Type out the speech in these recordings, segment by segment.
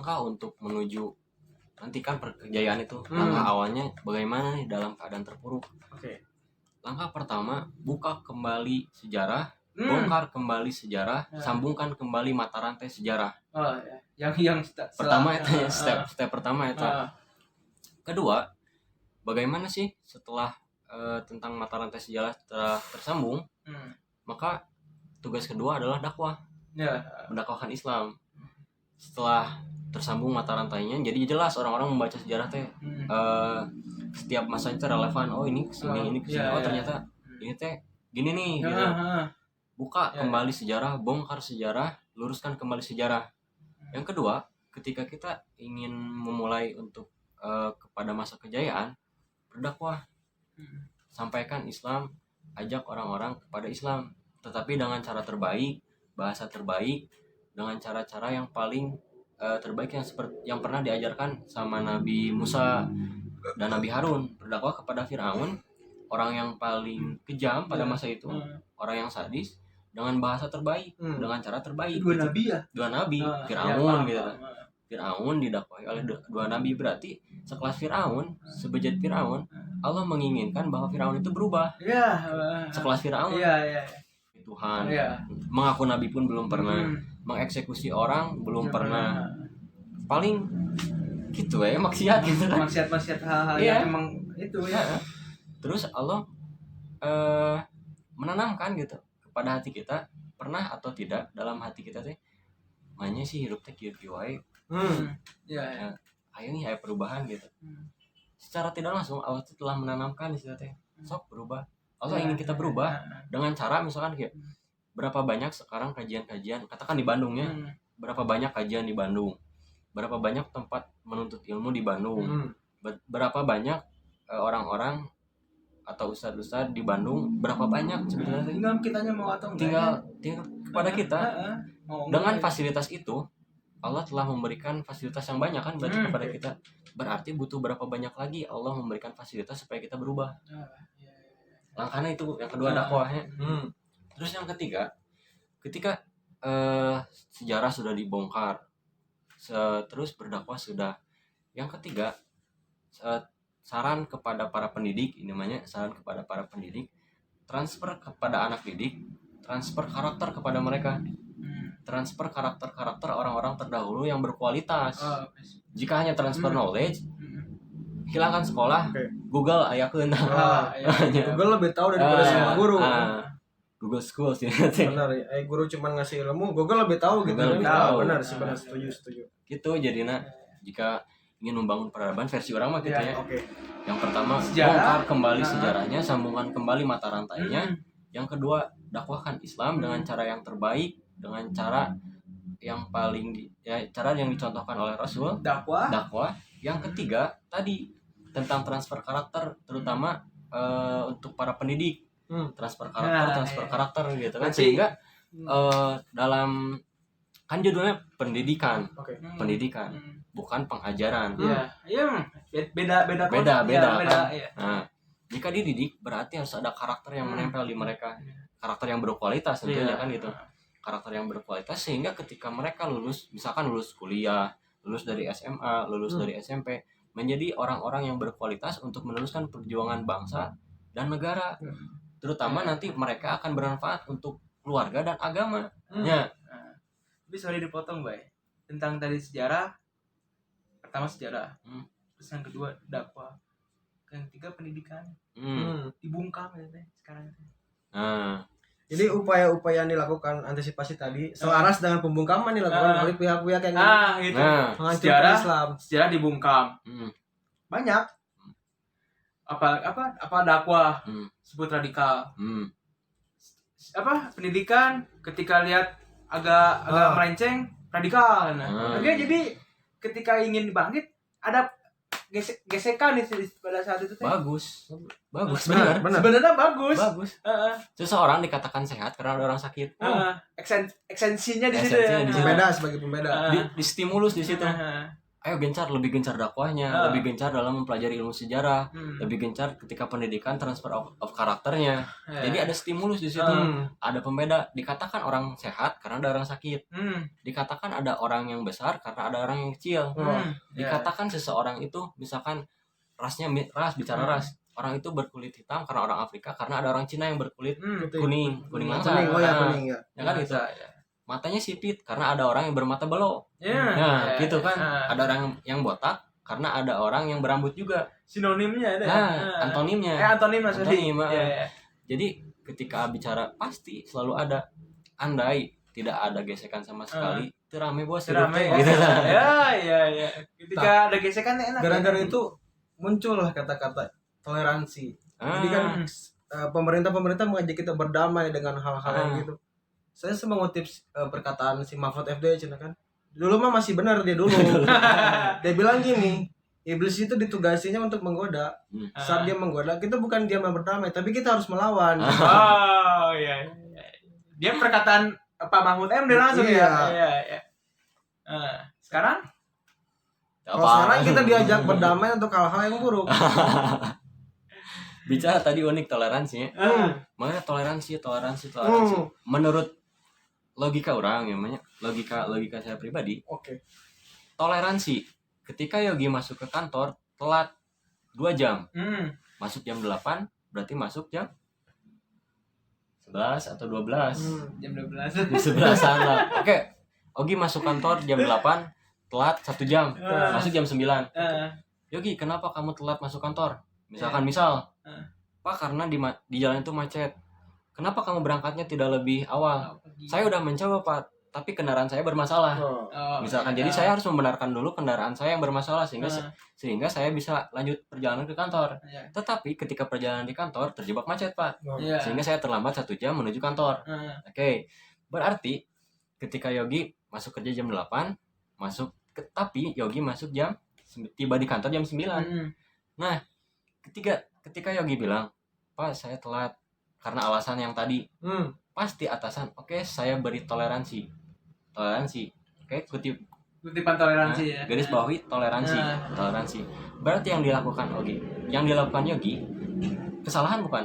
langkah untuk menuju nanti kan kejayaan itu. Langkah awalnya bagaimana nih dalam keadaan terpuruk. Langkah pertama, buka kembali sejarah, bongkar kembali sejarah, sambungkan kembali mata rantai sejarah. Pertama itu step pertama itu. Kedua, bagaimana sih setelah tentang mata rantai sejarah telah tersambung, maka tugas kedua adalah dakwah, mendakwahkan Islam. Setelah tersambung mata rantainya, jadi jelas orang-orang membaca sejarah teh setiap masa itu relevan. Oh ini kesini, ini kesini. Oh ternyata ini teh gini nih gitu. Buka kembali sejarah, bongkar sejarah, luruskan kembali sejarah. Yang kedua, ketika kita ingin memulai untuk kepada masa kejayaan, berdakwah, sampaikan Islam, ajak orang-orang kepada Islam, tetapi dengan cara terbaik, bahasa terbaik, dengan cara-cara yang paling terbaik yang pernah diajarkan sama Nabi Musa dan Nabi Harun. Berdakwah kepada Firaun, orang yang paling kejam pada masa itu, orang yang sadis, dengan bahasa terbaik, dengan cara terbaik. Dua nabi, Firaun gitu. Firaun didakwahi oleh dua nabi, berarti sekelas Firaun, sebejat Firaun, Allah menginginkan bahwa Firaun itu berubah. Sekelas Firaun, Tuhan, mengaku nabi pun belum pernah, mengeksekusi orang belum pernah, paling gitu ya maksiat gitu kan. Maksiat hal-hal yang emang itu ya. Terus Allah menanamkan gitu kepada hati kita, pernah atau tidak dalam hati kita teh makanya sih hidup teh kieu wae. Ayo nih, ayo perubahan gitu. Secara tidak langsung Allah telah menanamkan di situ teh, sok berubah. Allah ingin kita berubah dengan cara misalkan kayak berapa banyak sekarang kajian-kajian, katakan di Bandung ya, berapa banyak kajian di Bandung, berapa banyak tempat menuntut ilmu di Bandung, berapa banyak orang-orang atau ustadz-ustadz di Bandung, berapa banyak sebenarnya. Tinggal kitanya mau atau tinggal kepada kita. Dengan fasilitas itu Allah telah memberikan fasilitas yang banyak kan berarti kepada kita. Berarti butuh berapa banyak lagi Allah memberikan fasilitas supaya kita berubah. Langkahnya itu yang kedua, dakwahnya. Terus yang ketiga, ketika sejarah sudah dibongkar, terus berdakwah sudah. Yang ketiga, saran kepada para pendidik, ini namanya saran kepada para pendidik, transfer kepada anak didik, transfer karakter kepada mereka. Transfer karakter orang-orang terdahulu yang berkualitas. Jika hanya transfer knowledge, hilangkan sekolah, Google ayakeun. Google lebih tahu daripada semua guru. Google School sih. Benar, guru cuma ngasih ilmu, Google lebih tahu gitu. Benar sih, benar, setuju. Gitu jadinya jika ingin membangun peradaban versi orang mah gitu ya. Yang pertama, bongkar kembali sejarahnya, sambungkan kembali mata rantainya. Yang kedua, dakwahkan Islam dengan cara yang terbaik, dengan cara yang paling cara yang dicontohkan oleh Rasul, dakwah. Yang ketiga tadi tentang transfer karakter, terutama untuk para pendidik, transfer karakter gitu kan. Sehingga dalam kan judulnya pendidikan, pendidikan bukan pengajaran. Beda. Nah, jika dididik berarti harus ada karakter yang menempel di mereka, karakter yang berkualitas tentunya kan gitu. Karakter yang berkualitas sehingga ketika mereka lulus, misalkan lulus kuliah, lulus dari SMA, lulus dari SMP, menjadi orang-orang yang berkualitas untuk meneruskan perjuangan bangsa dan negara. Terutama nanti mereka akan bermanfaat untuk keluarga dan agama. Tapi sorry dipotong, Bay. Tentang tadi sejarah, pertama sejarah, terus yang kedua dakwah, yang ketiga pendidikan, dibungkam gitu sekarang. Jadi upaya-upaya yang dilakukan antisipasi tadi selaras dengan pembungkaman dilakukan oleh pihak-pihak yang gitu. Menghancurkan Islam. Sejarah dibungkam. Banyak. Apa dakwah sebut radikal. Pendidikan ketika lihat agak melenceng radikal. Jadi ketika ingin bangkit ada gesekan pada saat itu. Bagus benar. Sebenarnya bagus. Seseorang dikatakan sehat karena ada orang sakit. Eksensinya di situ. Pembeda sebagai pembeda. Di stimulus di situ. ayo lebih gencar dakwahnya, lebih gencar dalam mempelajari ilmu sejarah, lebih gencar ketika pendidikan transfer of karakternya. Jadi ada stimulus di situ, ada pembeda. Dikatakan orang sehat karena ada orang sakit, dikatakan ada orang yang besar karena ada orang yang kecil, dikatakan seseorang itu misalkan bicara ras, orang itu berkulit hitam karena orang Afrika karena ada orang Cina yang berkulit kuning langsat, ya kan gitu. Matanya sipit karena ada orang yang bermata belok. Gitu kan. Ada orang yang botak karena ada orang yang berambut juga. Sinonimnya ada. Antonimnya. Antonim maksudnya. Jadi ketika bicara pasti selalu ada. Andai tidak ada gesekan sama sekali, itu rame bos. Rame gitu. Ya. Ketika ada gesekan enak. Gara-gara itu muncullah kata-kata toleransi. Jadi kan pemerintah mengajak kita berdamai dengan hal-hal yang gitu. Saya semua mengutip perkataan si Mahfud FD Cina kan. Dulu mah masih benar dia dulu. Dia bilang gini, iblis itu ditugasinya untuk menggoda. Saat dia menggoda, kita bukan diam dan berdamai, tapi kita harus melawan. Oh iya. Dia perkataan Pak Mahfud MD langsung ya. Sekarang? Sekarang kita diajak berdamai untuk hal-hal yang buruk. Bicara tadi unik toleransi. Makanya toleransi. Menurut logika orang logika saya pribadi. Oke. Toleransi. Ketika Yogi masuk ke kantor telat 2 jam. Masuk jam 8 berarti masuk jam 11 atau 12. Jam 12. Di 11-an lah. Oke. Yogi masuk kantor jam 8 telat 1 jam. Masuk jam 9. Yogi, kenapa kamu telat masuk kantor? Misal, Pak, karena di jalan itu macet. Kenapa kamu berangkatnya tidak lebih awal? Saya udah mencoba, Pak, tapi kendaraan saya bermasalah. Misalkan, jadi saya harus membenarkan dulu kendaraan saya yang bermasalah sehingga saya bisa lanjut perjalanan ke kantor. Tetapi ketika perjalanan di kantor terjebak macet, Pak. Sehingga saya terlambat 1 jam menuju kantor. Oke. Berarti ketika Yogi masuk kerja jam 8, tapi Yogi tiba di kantor jam 9. Nah, ketika Yogi bilang, "Pak, saya telat karena alasan yang tadi." Pasti atasan, "Oke, saya beri toleransi." Oke, kutipan toleransi ya. Garis bawahi toleransi. Berarti yang dilakukan Yogi kesalahan bukan?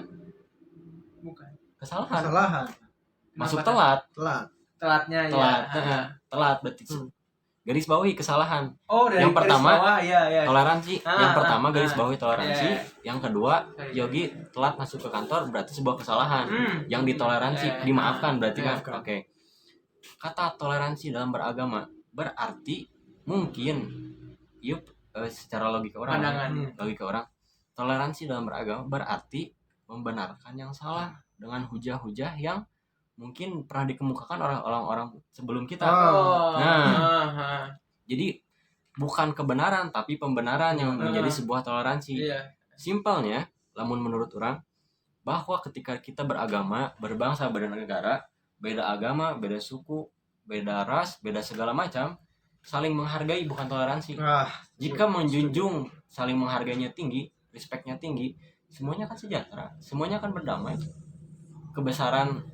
Bukan. Kesalahan. Masuk telat. Telatnya Telat berarti. Garis bawahi kesalahan. Dari yang pertama bawah, toleransi. Yang pertama garis bawahi toleransi. Yang kedua, Yogi telat masuk ke kantor berarti sebuah kesalahan. Yang ditoleransi, dimaafkan berarti kan. Oke. Kata toleransi dalam beragama berarti mungkin secara logika orang, toleransi dalam beragama berarti membenarkan yang salah dengan hujah-hujah yang mungkin pernah dikemukakan orang-orang sebelum kita. Jadi bukan kebenaran tapi pembenaran yang menjadi sebuah toleransi. Simpelnya, lamun menurut orang, bahwa ketika kita beragama, berbangsa, bernegara, beda agama, beda suku, beda ras, beda segala macam, saling menghargai bukan toleransi. Jika menjunjung saling menghargainya tinggi, respectnya tinggi, semuanya akan sejahtera, semuanya akan berdamai. Kebesaran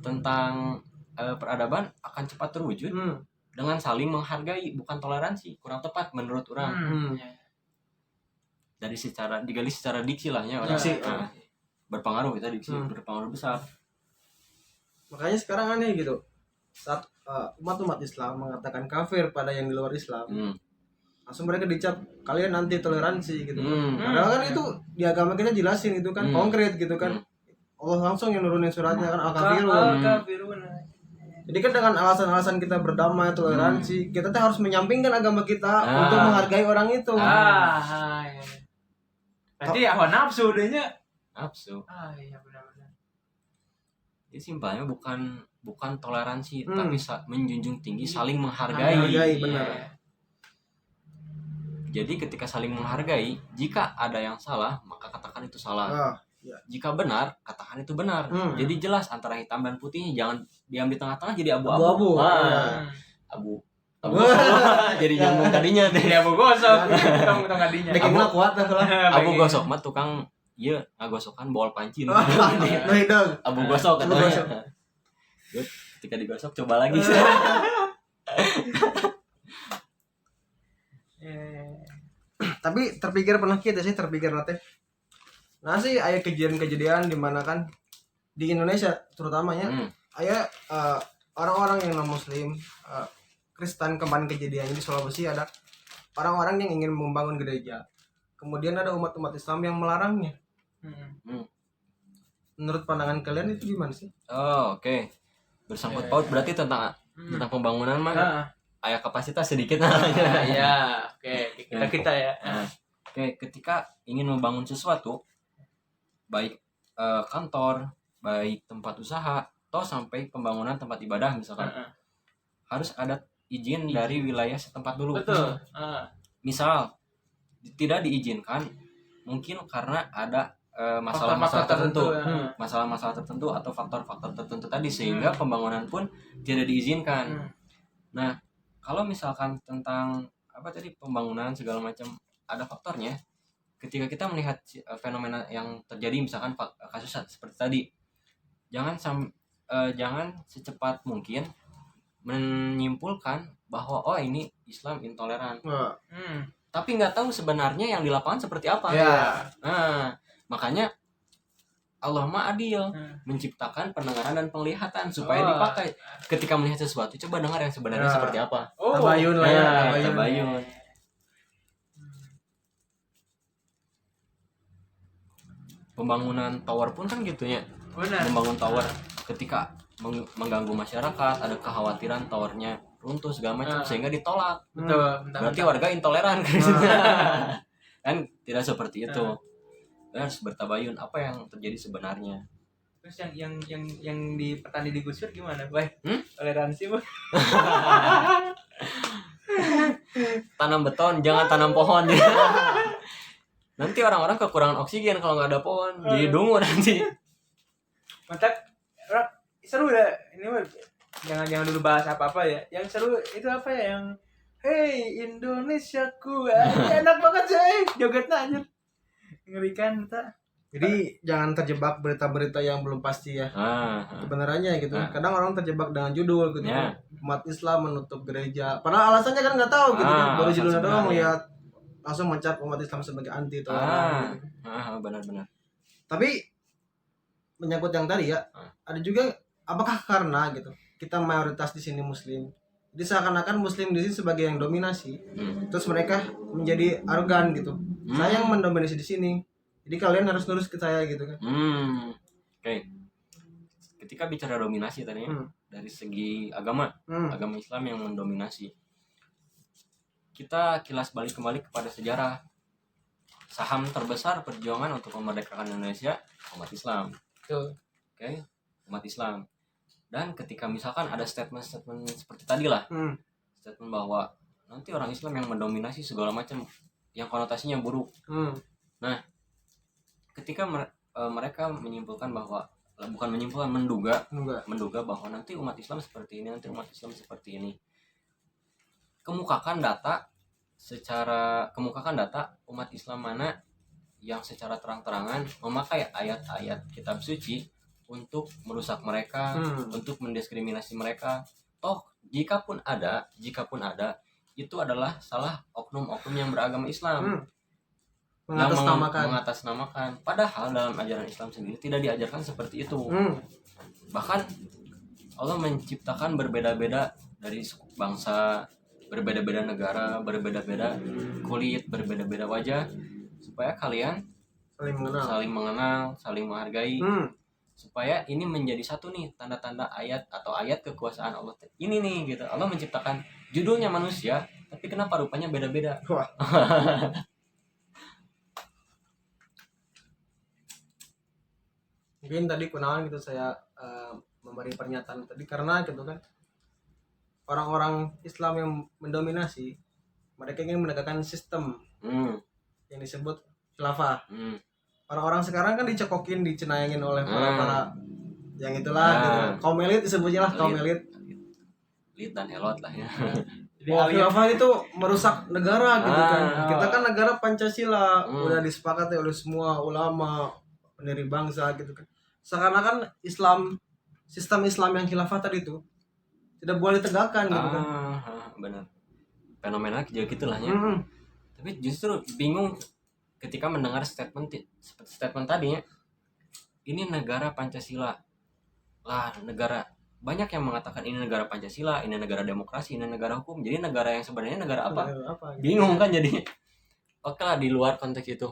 tentang peradaban akan cepat terwujud dengan saling menghargai bukan toleransi. Kurang tepat menurut orang. Dari digali secara diksi lah ya orang. Berpengaruh kita diksi berpengaruh besar. Makanya sekarang aneh gitu. Saat umat Islam mengatakan kafir pada yang di luar Islam, langsung mereka dicap kalian anti toleransi gitu. Padahal kan itu di agama kita jelasin itu kan konkret gitu kan. Allah langsung yang nurunin suratnya kan Al-Kafirun. Jadi kan dengan alasan-alasan kita berdamai, toleransi, kita tuh harus menyampingkan agama kita untuk menghargai orang itu. Berarti hawa nafsu dehnya. Nafsu. Iya benar-benar. Jadi simpelnya bukan toleransi tapi menjunjung tinggi saling menghargai. Benar. Jadi ketika saling menghargai, jika ada yang salah maka katakan itu salah. Jika benar, katakan itu benar. Jadi jelas antara hitam dan putihnya, jangan diam di tengah-tengah jadi abu-abu. Abu. Jadi nyambung tadinya deh. Jadi abu gosok. Tong tadinya. Bikinnya kuat lah. Abu gosok mah tukang ngagosokan bol pancin. Abu gosok katanya. Ketika digosok coba lagi. tapi terpikir pernah kita sih terpikir nanti nah sih ada kejadian-kejadian di mana kan di Indonesia terutamanya ada orang-orang yang non muslim Kristen. Kemarin kejadiannya di Sulawesi ada orang-orang yang ingin membangun gereja, kemudian ada umat-umat Islam yang melarangnya. Menurut pandangan kalian itu gimana sih? Oke. Bersangkut paut berarti tentang pembangunan mah ayah kapasitas sedikit ya. Oke, kita ya. Oke, ketika ingin membangun sesuatu, baik kantor, baik tempat usaha, atau sampai pembangunan tempat ibadah misalkan, harus ada izin dari wilayah setempat dulu. Betul. Misal tidak diizinkan, mungkin karena ada masalah-masalah tertentu, masalah-masalah tertentu atau faktor-faktor tertentu tadi sehingga pembangunan pun tidak diizinkan. Nah, kalau misalkan tentang apa tadi pembangunan segala macam ada faktornya, ketika kita melihat fenomena yang terjadi misalkan kasus seperti tadi, jangan secepat mungkin menyimpulkan bahwa oh ini Islam intoleran. Tapi nggak tahu sebenarnya yang di lapangan seperti apa. Nah, makanya Allah mah adil, menciptakan pendengaran dan penglihatan supaya dipakai ketika melihat sesuatu. Coba dengar yang sebenarnya seperti apa. Tabayun lah ya, tabayun. Pembangunan tower pun kan gitu ya. Membangun tower ketika mengganggu masyarakat, ada kekhawatiran towernya runtuh segala macam sehingga ditolak. Berarti warga intoleran kan tidak seperti itu. Harus bertabayun apa yang terjadi sebenarnya. Terus yang di petani di Gusur gimana, Bay? Toleransi, Bu. Tanam beton, jangan tanam pohon. Nanti orang-orang kekurangan oksigen kalau nggak ada pohon, jadi dungu nanti. Mantap. Seru ya. Ini mah jangan dulu bahas apa-apa ya. Yang seru itu apa ya, yang hey Indonesiaku. Enak banget sih jogetnya anjir. Ngerikan tak. Jadi jangan terjebak berita-berita yang belum pasti ya kebenarannya gitu. Kadang orang terjebak dengan judul gitu kan. Umat Islam menutup gereja, padahal alasannya kan nggak tahu gitu kan. Baru judulnya doang lihat langsung mencap umat Islam sebagai anti toleran gitu. Benar-benar. Tapi menyangkut yang tadi ya, ada juga apakah karena gitu kita mayoritas di sini Muslim, jadi seakan-akan Muslim di sini sebagai yang dominasi, terus mereka menjadi arogan gitu. Saya yang mendominasi di sini, jadi kalian harus nurut ke saya gitu kan. Oke. Ketika bicara dominasi tadi dari segi agama, agama Islam yang mendominasi, kita kilas balik kembali kepada sejarah. Saham terbesar perjuangan untuk memerdekakan Indonesia umat Islam. Oke, umat Islam. Dan ketika misalkan ada statement seperti tadi lah, statement bahwa nanti orang Islam yang mendominasi segala macam, yang konotasinya buruk. Nah, ketika mereka menyimpulkan bahwa bukan menyimpulkan, menduga bahwa nanti umat Islam seperti ini, nanti umat Islam seperti ini. Kemukakan data umat Islam mana yang secara terang-terangan memakai ayat-ayat kitab suci untuk merusak mereka, untuk mendiskriminasi mereka. Toh jikapun ada, itu adalah salah oknum-oknum yang beragama Islam. Mengatasnamakan. Padahal dalam ajaran Islam sendiri tidak diajarkan seperti itu. Bahkan Allah menciptakan berbeda-beda dari suku bangsa, berbeda-beda negara, berbeda-beda kulit, berbeda-beda wajah, supaya kalian saling mengenal, saling menghargai. Supaya ini menjadi satu nih tanda-tanda ayat atau ayat kekuasaan Allah. Ini nih gitu. Allah menciptakan judulnya manusia, tapi kenapa rupanya beda-beda? Mungkin tadi kenalan gitu saya memberi pernyataan tadi karena gitu kan orang-orang Islam yang mendominasi, mereka ingin menegakkan sistem yang disebut khilafah. Orang-orang sekarang kan dicekokin, dicenayangin oleh para yang itulah gitu. Kaum elit disebutnya lah, kaum elit dan elot lah ya. Khilafah itu merusak negara gitu kan. Kita kan negara Pancasila, udah disepakati oleh semua ulama, pendiri bangsa gitu kan. Seakan-akan sistem Islam yang khilafah tadi itu tidak boleh ditegakkan gitu kan. Benar. Fenomena kayak gitulah ya. Tapi Tapi justru bingung ketika mendengar statement tadinya, ini negara Pancasila lah, negara banyak yang mengatakan ini negara Pancasila, ini negara demokrasi, ini negara hukum. Jadi negara yang sebenarnya negara apa? Bingung kan jadinya. Oke lah, di luar konteks itu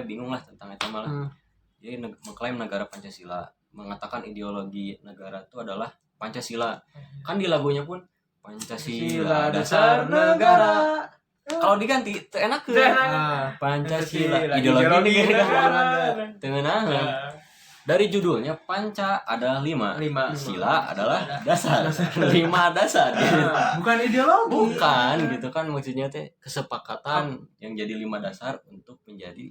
bingung lah tentang itu malah. Jadi mengklaim negara Pancasila, mengatakan ideologi negara itu adalah Pancasila. Kan di lagunya pun Pancasila dasar negara. Kalau diganti enak ke Pancasila ideologi negara. Tengenah. Dari judulnya Panca ada 5, Sila adalah dasar. 5 dasar. Bukan ideologi. Bukan gitu kan, maksudnya teh kesepakatan yang jadi 5 dasar untuk menjadi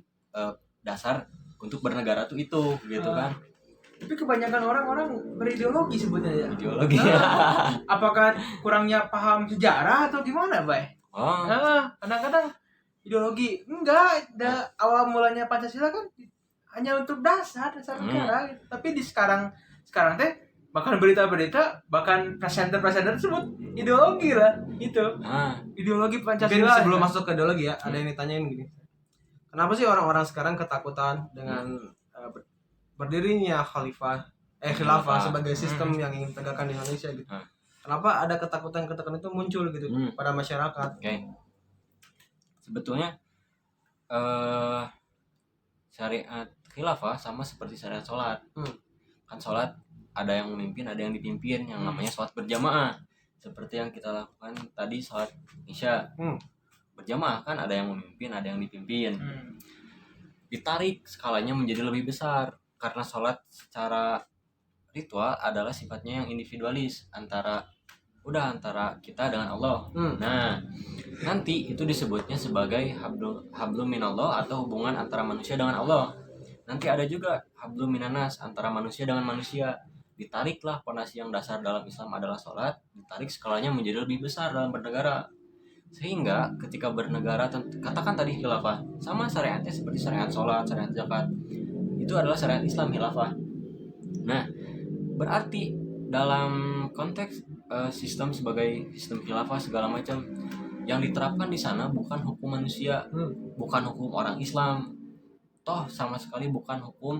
dasar untuk bernegara tuh itu gitu kan. Tapi kebanyakan orang berideologi sebutnya ya. Ideologi. Apakah kurangnya paham sejarah atau gimana, Bay? Kadang-kadang ideologi enggak, awal mulanya Pancasila kan hanya untuk dasar negara gitu. Tapi di sekarang teh bahkan berita-berita, bahkan presenter tersebut ideologi lah itu. Ideologi Pancasila. Mungkin sebelum masuk ke ideologi ya, ada yang ditanyain gini. Kenapa sih orang-orang sekarang ketakutan dengan berdirinya khilafah sebagai sistem yang ingin tegakkan di Indonesia gitu? Kenapa ada ketakutan itu muncul gitu pada masyarakat? Sebetulnya syariat khilafah sama seperti syariat sholat. Kan sholat ada yang memimpin, ada yang dipimpin, yang namanya sholat berjamaah. Seperti yang kita lakukan tadi, sholat isya berjamaah kan, ada yang memimpin, ada yang dipimpin. Ditarik skalanya menjadi lebih besar karena sholat secara ritual adalah sifatnya yang individualis, antara kita dengan Allah. Nah, nanti itu disebutnya sebagai hablum minallah, atau hubungan antara manusia dengan Allah. Nanti ada juga hablum minanas, antara manusia dengan manusia. Ditariklah pondasi yang dasar dalam Islam adalah sholat, ditarik skalanya menjadi lebih besar dalam bernegara. Sehingga ketika bernegara, katakan tadi khilafah, sama syariatnya seperti syariat sholat, syariat zakat, itu adalah syariat Islam khilafah. Nah, berarti dalam konteks sistem sebagai sistem khilafah segala macam, yang diterapkan di sana bukan hukum manusia, bukan hukum orang Islam, toh sama sekali bukan hukum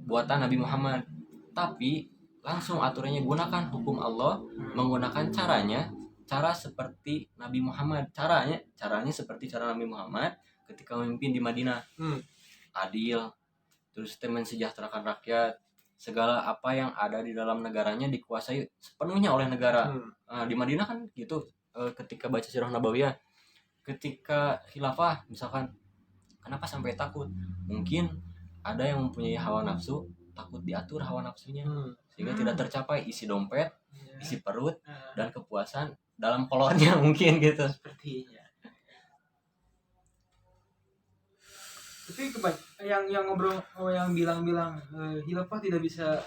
buatan Nabi Muhammad, tapi langsung aturannya gunakan hukum Allah, menggunakan cara seperti Nabi Muhammad. Caranya seperti cara Nabi Muhammad ketika memimpin di Madinah. Adil, terus mensejahterakan rakyat, segala apa yang ada di dalam negaranya dikuasai sepenuhnya oleh negara. Di Madinah kan gitu. Ketika baca Sirah Nabawiyah, ketika khilafah misalkan, kenapa sampai takut? Mungkin ada yang mempunyai hawa nafsu, takut diatur hawa nafsunya, sehingga tidak tercapai isi dompet, isi perut, dan kepuasan dalam kolornya mungkin gitu. Sepertinya. Tapi yang ngobrol, yang bilang khilafah tidak bisa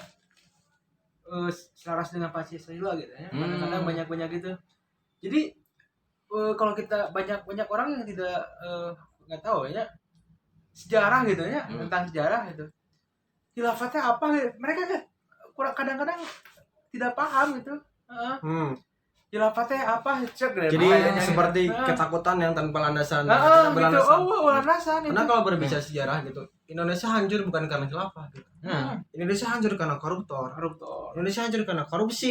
selaras dengan Pancasila gitu ya. Kadang-kadang banyak gitu. Jadi kalau kita banyak orang yang tidak nggak tahu ya sejarah gitu ya, tentang sejarah gitu. Khilafatnya apa gitu. Mereka kan kadang-kadang tidak paham gitu. Khilafatnya apa? Jadi seperti ketakutan yang tanpa landasan. Gitu. Landasan. Karena kalau berbicara sejarah gitu, Indonesia hancur bukan karena khilafah gitu. Indonesia hancur karena koruptor. Indonesia hancur karena korupsi.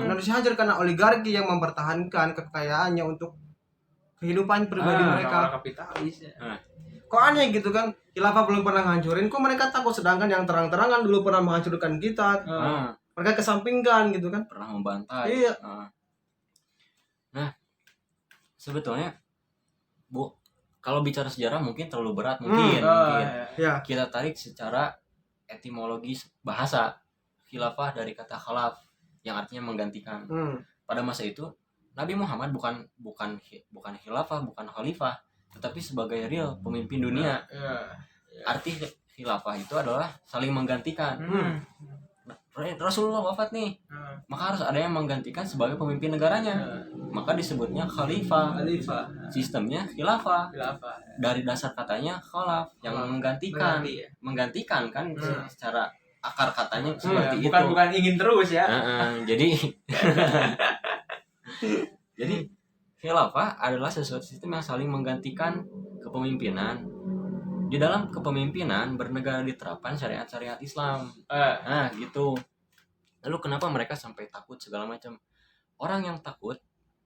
Indonesia hancur karena oligarki yang mempertahankan kekayaannya untuk kehidupan pribadi mereka. Kapitalis ya. Kok aneh gitu kan? Khilafah belum pernah ngancurin, kok mereka takut, sedangkan yang terang-terangan dulu pernah menghancurkan kita. Mereka kesampingkan gitu kan? Pernah membantai. Iya. Nah, sebetulnya kalau bicara sejarah mungkin terlalu berat mungkin. Kita tarik secara etimologis bahasa. Khilafah dari kata khalaf yang artinya menggantikan. Pada masa itu Nabi Muhammad bukan khilafah, bukan khalifah, tetapi sebagai real pemimpin dunia. Arti khilafah itu adalah saling menggantikan. Rasulullah wafat nih, maka harus ada yang menggantikan sebagai pemimpin negaranya, maka disebutnya khalifah. Sistemnya khilafah. Dari dasar katanya khalaf, yang menggantikan kan, secara akar katanya seperti itu. Bukan ingin terus ya. Jadi khilafah adalah sesuatu sistem yang saling menggantikan kepemimpinan. Di dalam kepemimpinan bernegara diterapkan syariat-syariat Islam. Nah, gitu. Lalu kenapa mereka sampai takut segala macam? Orang yang takut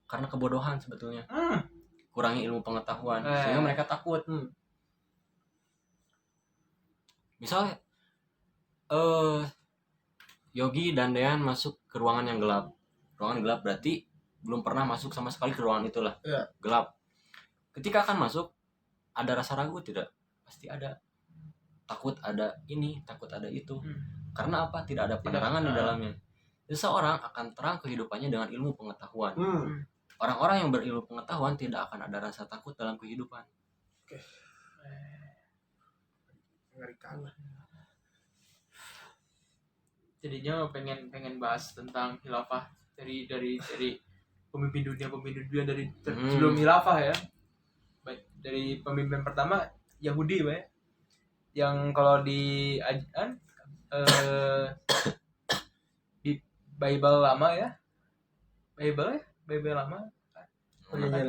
karena kebodohan sebetulnya. Kurangi ilmu pengetahuan sehingga mereka takut. Misalnya Yogi dan Dean masuk ke ruangan yang gelap. Ruangan gelap berarti belum pernah masuk sama sekali ke ruangan itulah. Gelap. Ketika akan masuk, ada rasa ragu tidak? Pasti ada. Takut ada ini, takut ada itu. Karena apa? Tidak ada penerangan di dalamnya. Seseorang akan terang kehidupannya dengan ilmu pengetahuan. Orang-orang yang berilmu pengetahuan tidak akan ada rasa takut dalam kehidupan. Oke. Mengerikan lah. Jadinya pengen bahas tentang khilafah dari pemimpin dunia dari sebelum khilafah ya. Baik, dari pemimpin pertama Yahudi, Pak. Yang kalau di Bible lama ya. Bible lama.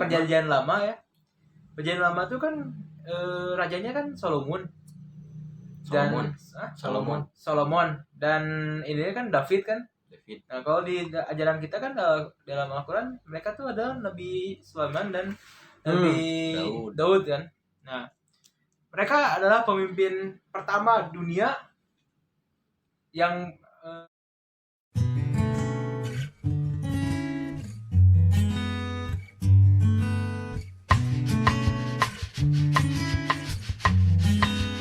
Perjanjian lama ya. Perjanjian lama tuh kan rajanya kan Solomon. Dan ini kan David kan. Nah, kalau di ajaran kita kan dalam Al-Quran mereka tuh ada Nabi Sulaiman dan Nabi Daud kan. Nah, mereka adalah pemimpin pertama dunia yang